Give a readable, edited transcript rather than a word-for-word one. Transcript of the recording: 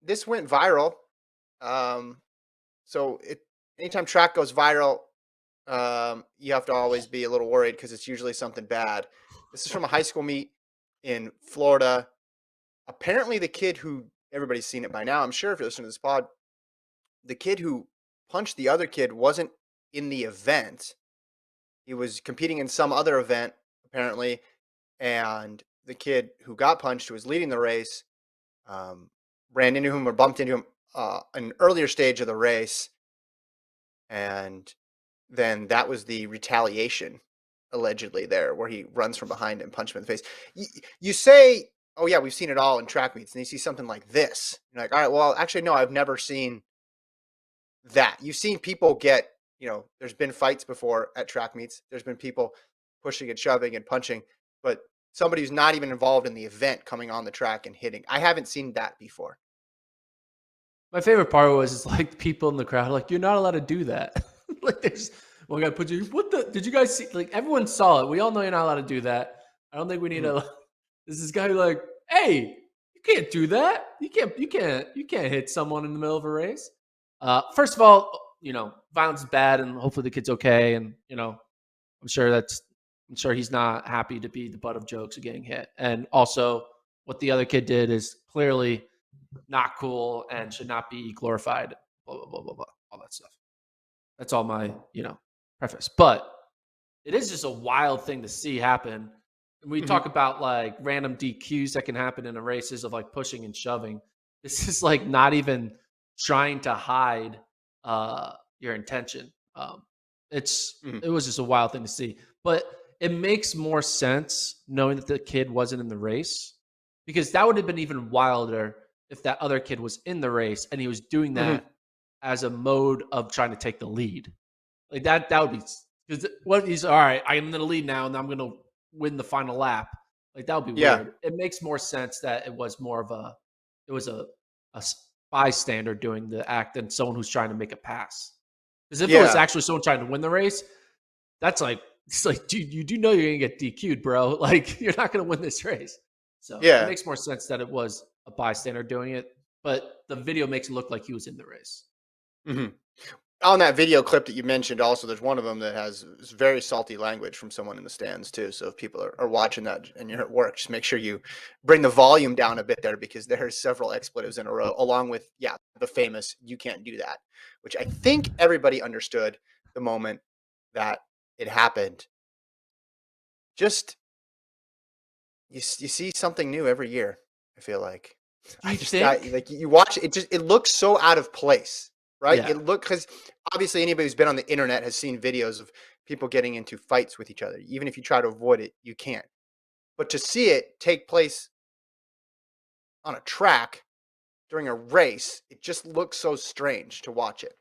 this went viral. Um, so anytime track goes viral, you have to always be a little worried because it's usually something bad. This is from a high school meet in Florida. Apparently, the kid who everybody's seen it by now, I'm sure if you're listening to this pod, the kid who punched the other kid wasn't in the event. He was competing in some other event, apparently, and the kid who got punched, who was leading the race, um, ran into him or bumped into him an earlier stage of the race, and then that was the retaliation allegedly there, where he runs from behind and punches him in the face. You say, "Oh yeah, we've seen it all in track meets," and you see something like this. You're like, "All right, well, actually, no, I've never seen that." You've seen people get, there's been fights before at track meets. There's been people pushing and shoving and punching, but somebody who's not even involved in the event coming on the track and hitting. I haven't seen that before. My favorite part was like people in the crowd like, "You're not allowed to do that." Like there's one guy put you. What the? Did you guys see? Like everyone saw it. We all know you're not allowed to do that. I don't think we need Mhm. to. There's this guy who like, "Hey, you can't do that. You can't hit someone in the middle of a race." First of all, violence is bad, and hopefully the kid's okay. And I'm sure I'm sure he's not happy to be the butt of jokes of getting hit. And also, what the other kid did is clearly not cool and should not be glorified. Blah blah blah blah blah. All that stuff. That's all my preface. But it is just a wild thing to see happen. We talk Mhm. about like random DQs that can happen in a races of like pushing and shoving. This is like not even trying to hide your intention. Mhm. It was just a wild thing to see, but it makes more sense knowing that the kid wasn't in the race, because that would have been even wilder if that other kid was in the race and he was doing Mhm. that as a mode of trying to take the lead. Like that would be, because what he's all right. I'm in the lead now, and I'm going to win the final lap. Like that would be Yeah. weird. It makes more sense that it was a bystander doing the act than someone who's trying to make a pass. Because if it was Yeah. actually someone trying to win the race, that's like, it's like, dude, you do know you're gonna get DQ'd, bro. Like you're not gonna win this race. So it Yeah. makes more sense that it was a bystander doing it, but the video makes it look like he was in the race. Mhm. On that video clip that you mentioned, also, there's one of them that has very salty language from someone in the stands too. So if people are watching that and you're at work, just make sure you bring the volume down a bit there, because there are several expletives in a row, along with, yeah, the famous "you can't do that," which I think everybody understood the moment that it happened. Just you see something new every year. I feel like Do you I think? like you watch it, it looks so out of place, right? Yeah. It look because obviously anybody who's been on the internet has seen videos of people getting into fights with each other. Even if you try to avoid it, you can't. But to see it take place on a track during a race, it just looks so strange to watch it.